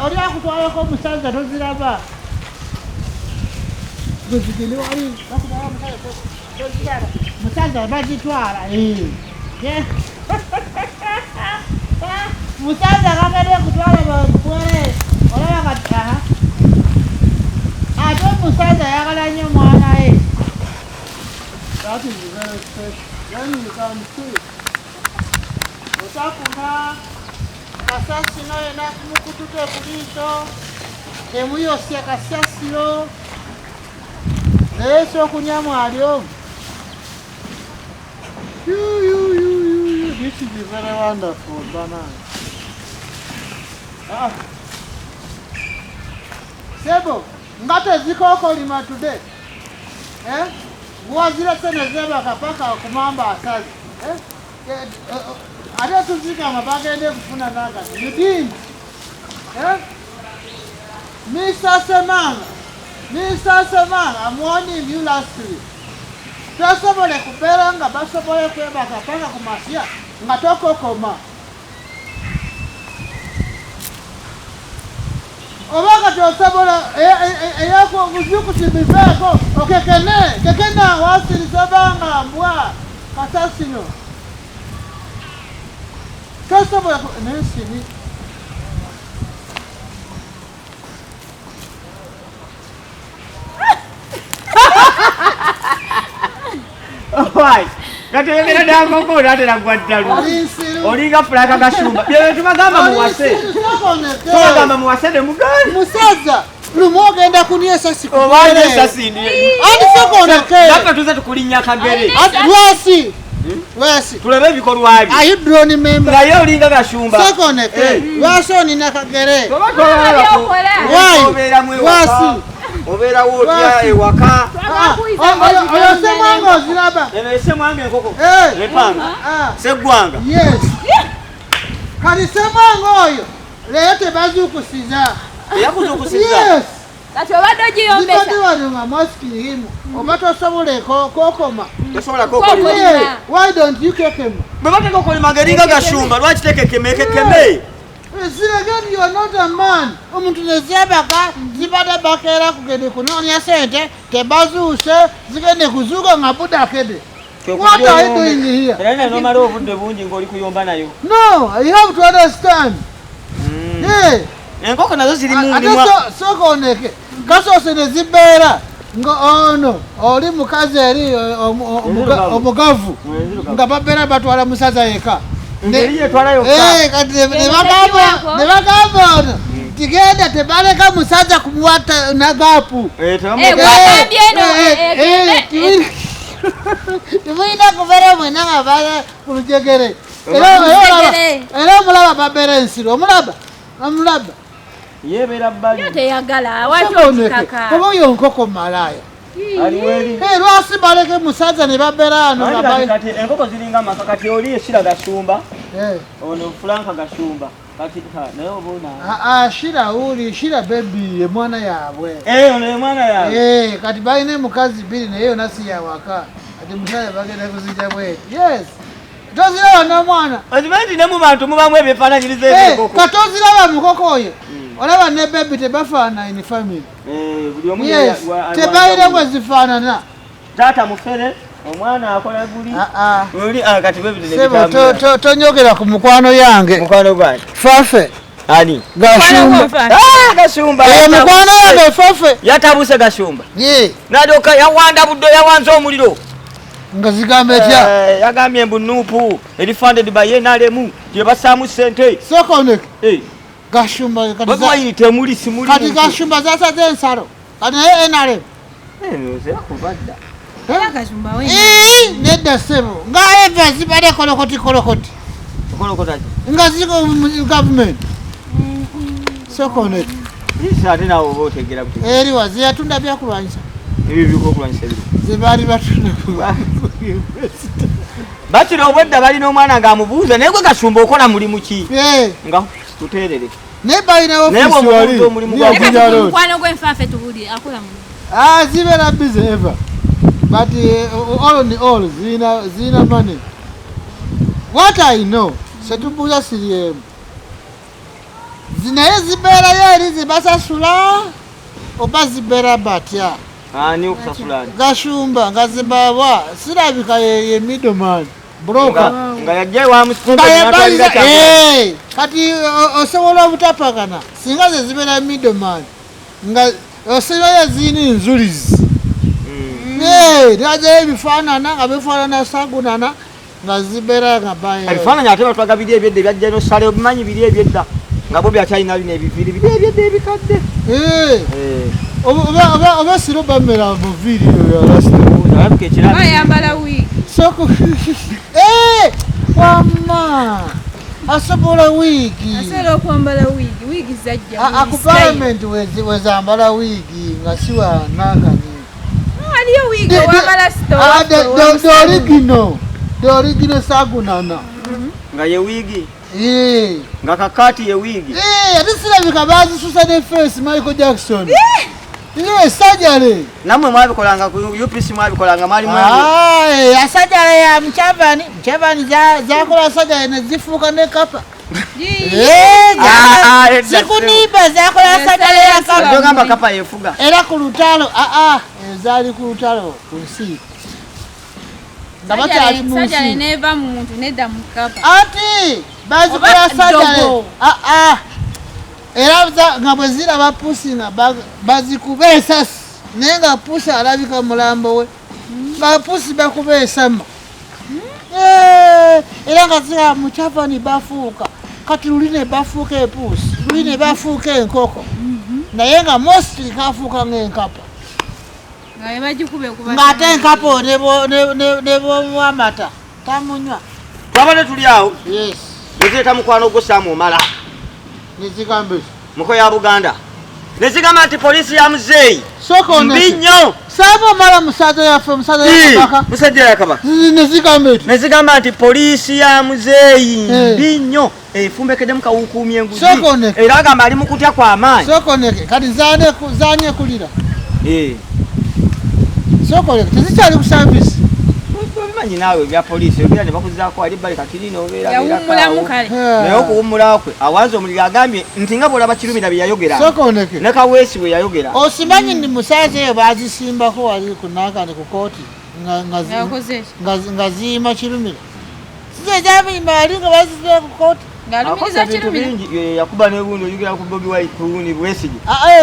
oli akutwalako omusaza toziraba gwezigende wali bakutwala omusaza toziraba musaza bagitwala musaza kagende kutwala bakwere olaba kati ate omusaza ayagala nnyo omwana we. That is very special. Then you can see otakuna kasasino yena kumukutuke kuliso temuyosya kasasiro naye sokunyamu alyo. This is very wonderful banana. Sebo ngate zikoko lima today wazira sene zeba kapaka kumamba asazi ate tuzika mabagende kufuna nanga you did Mr. Semanga I'm warning you last week tasobole kupera nga basobole kweba kapaka kumasia nga tokokoma obaka tosobola eyako kuzikusibizako kekena wasirisabanga mbwa kasasino tosobola nensini Alright. Katengera dango natera gwaddalu. Olinga fulaka Gashumba. Bye tubagamba muwase. Tubagamba muwase de mugani. Musaza lumogenda kuniesa siku. Obale sasini. Andi sokoneke. Dappa tuze tukulinya kagere. Wesi. Tulebe bikolwa abi. Are you drone member? Naye olinga Gashumba. Sokoneke. Wasoni nakagere. Wasi. Obera wotya ewaka. Oyo semwango ziraba. Ene semwango enkoko. Lepanga. Segwanga. Yes. Kali semwango oyo. Lete bazukusiza. Yakuzukusiza. Yes. Kati obadde giyombesa. Zibadde wano nga maski himu. Obato sobole kokoma. Tosobola kokoma. Why don't you kekema? Bwebate kokoma geringa Gashumba lwaki tekekeme. Again, you are not a man. Omuntu nezebaka zibada bakera kugende kunonya sente tebazuse zigende kuzuga ngabuda kede. What are you doing here? Era no maro obudde bungi ngoli kuyomba nayo. No, you have to understand. Enkoko nazo ziri mu ndimwa. Sokoneke. Kasose nezibera ngo ono oli mukazi eri omugavu nga babera batwala musaza yeka. Ngeriye twala yokka. Kati ne bagamba tigenda tebaleka musaza kumuwata nagapu. Tibulina kubeera mwena nga bala ku lujegere. Era omulaba babera ensiro. Omulaba. Yebeera bbali. Teyagala waki okikaka. Kuba oyo nkoko malaya. Aliweli. Lwasi baleke musaza ne babera ano nga bali. Kati enkoko ziringa makakati oli Shira Gashumba. Ono Franka Gashumba. Kati naye obona. Shira baby ye mwana yabwe. Ono ye mwana yabwe. Kati balina mukazi biri naye yona si yawaka. Kati musaza bagenda kuzija bwe. Yes. Toziraba n'omwana. Ozimanyi ne mu bantu mubamu ebifaananyiriza eby'enkoko. Katoziraba mukoko oyo. Olaba ne baby tebafaana in family. Buli omu tebalina bwe zifaanana. Taata mufere omwana akola guli. Oli kati baby Sebo tonyogera ku mukwano yange. Mukwano gwani? Fafe. Ani? Gashumba. Gashumba. Mukwano yange Fafe. Yatabuse Gashumba. Nadoka yawanda buddo yawanza omuliro. Nga zigamba etya? Yagambye mbu nuupu erifunded by NRM yebasaamu sente. Sokoneke. Gashumba kati temuli simuli. Kati Gashumba zasaze ensalo. Kati naye NRM. Kubadda. Gashumba we. Nedda sebo. Nga eva zibade kolokoti. Kolokoti. Nga ziko government. Sokoneke. Isa tena obotegera kuti. Eri wazia tunda bya kulwanyisa. Ebi bikokulwanyisa bino. Zibali batunda. Bati obwedda bali n'omwana ng'amubuuza naye gwe Gashumba okola mulimu ki? Nga tuteerere. Ne balina ofisi wali. Mukwano gw'enfaafe tubuli akola mu. Zibera busy ever. But all in all, zina money. What I know, setubuza siriemu. zinaye zibeerayo eri zibasasula oba zibeera batya? Ani okusasulani? Gashumba nga zibawa sirabika ye middleman broker nga yajja wa musikumbe kati osobola obutapakana singa ze zibeera middleman nga osobola zini nzulizi najayo ebifaanana nga bifaanana sagunana nga zibeera nga bayo ebifaananyi ate batwaga biri ebyedda ebyajja nosale obimanyi biri ebyedda nga Bobi akyalina bino ebiviri biri ebyedda ebikadde oba siro bamera muviiri bayambala wiigi soko wama asobola wiigi asobola okwambala wiigi zajja ku parliament wezambala wiigi nga siwanagani aliyo wiigi owambala the original sagunana nga ye wiigi nga kakati ye wiigi ate sirabika bazisusa ne face Michael Jackson sajale namwe mwabikolanga ku UPC mwabikolanga mwali asajale ya Mukyavani zakola sajale ne zifuuka ne kapa zikuniba zakola sajale ya kapa gamba kapa yefuga era ku lutalo ezali ku lutalo ku nsi sajale neva mu muntu nedda mu kapa ati bazikola sajale era nga bwe ziraba pusi nga bazikuba esasi naye nga pusi alabika mulambo we nga pusi bakuba esama era nga zira Mukyavani bafuuka kati luli ne bafuuka epuusi luli ne bafuuka enkoko naye nga mostly kafuuka ng'enkapa ng'ate enkapo ne bwamata tamunywa twabadde tuli awo yes nezireeta mukwano gwo Sam Omala nezigambe muko ya Buganda nezigamba nti poliisi ya muzeeyi mbi nnyo Sam Omala musajja yaffe musajja yakabaka nezigamba nti poliisi ya muzeeyi mbi nnyo efumbekeddemu kawukuumya enguzi era agamba ali mu kutya kw'amaanyi sokoneke kati zanye kulira sokoneke tezikyali ku service obimanyi naawe ebya poliisi obeera ne bakuzaako ali bali kakirina obeerabeerakawo naye okuwummula kwe awanza omuliro agambye nti nga bw'olaba Kirumira bye yayogera ne Kaweesi bwe yayogera osimanyi ndi musaaza eyo baazisimbako wali ku naakani ku kooti nga ziyima Kirumira size gyabiyima wali nga bazizire ku kooti yakuba n'ebundi oyogera ku Bobi Wine Bwesige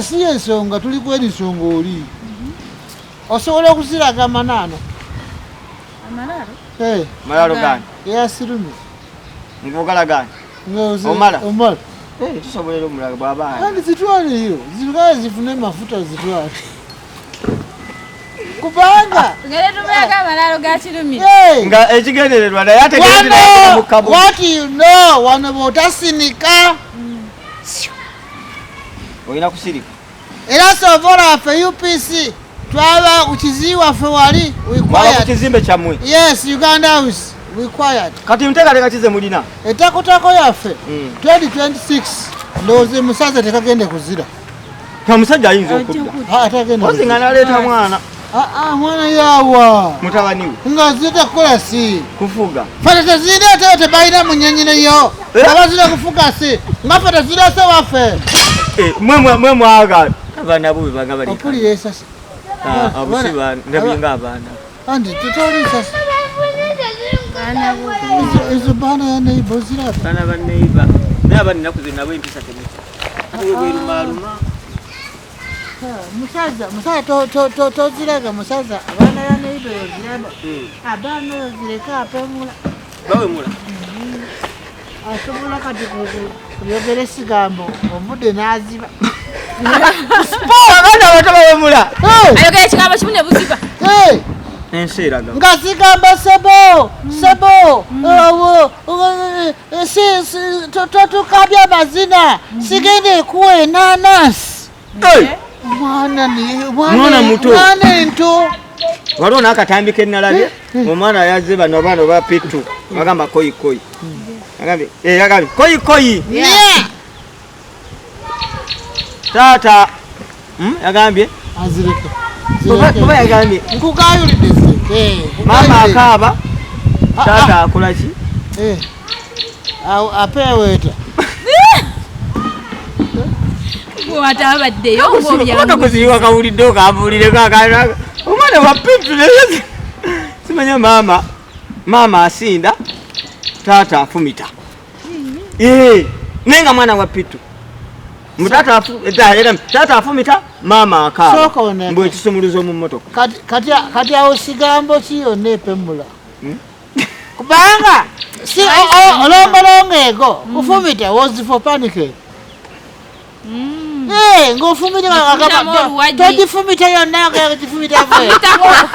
si ensonga tuli ku ensonga oli osobola okuziraga manaano malalo gani yasirumira ngogala gani Omala tusobolera omulaga bw'abaana kandi zitwaleyo zikale zifune mafuta zitwale kubanga amalalo ga Kirumira nga ekigendererwa naye ategeerera what you know wano bw'otasinika olina kusirika era sovola waffe UPC twaba kukizi waffe wali kizimbe kyammwe yes Uganda House required kati nteekateeka kize mulina etakutako yaffe 2026 ndowooza musaza tekagende kuzira omusajja ayinza okudda ozi nga naleeta mwana mwana yawa mutabani we nga zitakukola si kufuga fete tezireeteyo tebalina munyenyineyo abazira kufuga si nga fete zirese waffe mwe mwaga abaana bo bebanga bali okuli esasi abusiba ndabinga abaana andi tutoli sasa ezo baana ya neighbor ziraba baana ba neighbor naye abandi nakuze nabo empisa temiki bwerumaluma musaza toziraga musaza abaana ya neighbor yoziraba abaana yozireka apemula bawemula asobola kati kuyogera esigambo omudde n'aziba abaana bato bawemula ayogera ekigambo kimu ne buziba ensi eraga nga zigamba sebo totukabya amazina sigende kuwa enanasi mwana ento waliwo n'akatambi nalabye omwana yazze bano abaana ba Pitu bagamba koyikoyi agambye koyikoyi taata yagambye azireke oba yagambye nkugayulidde mama akaaba taata akola ki apeweeta Watabaddeyo kuziwa kawulidde okambulire kakana omwana wa Pitu simanya mama asinda taata afumita nenga mwana wa Pitu taata afumita mama akaaba mbwe ekisumuluzo mu mmotoka kati awo sigambo ki yonna epemula kubanga si olombolongo ego kufumita was for panic ngofumita togifumita yonna gifumita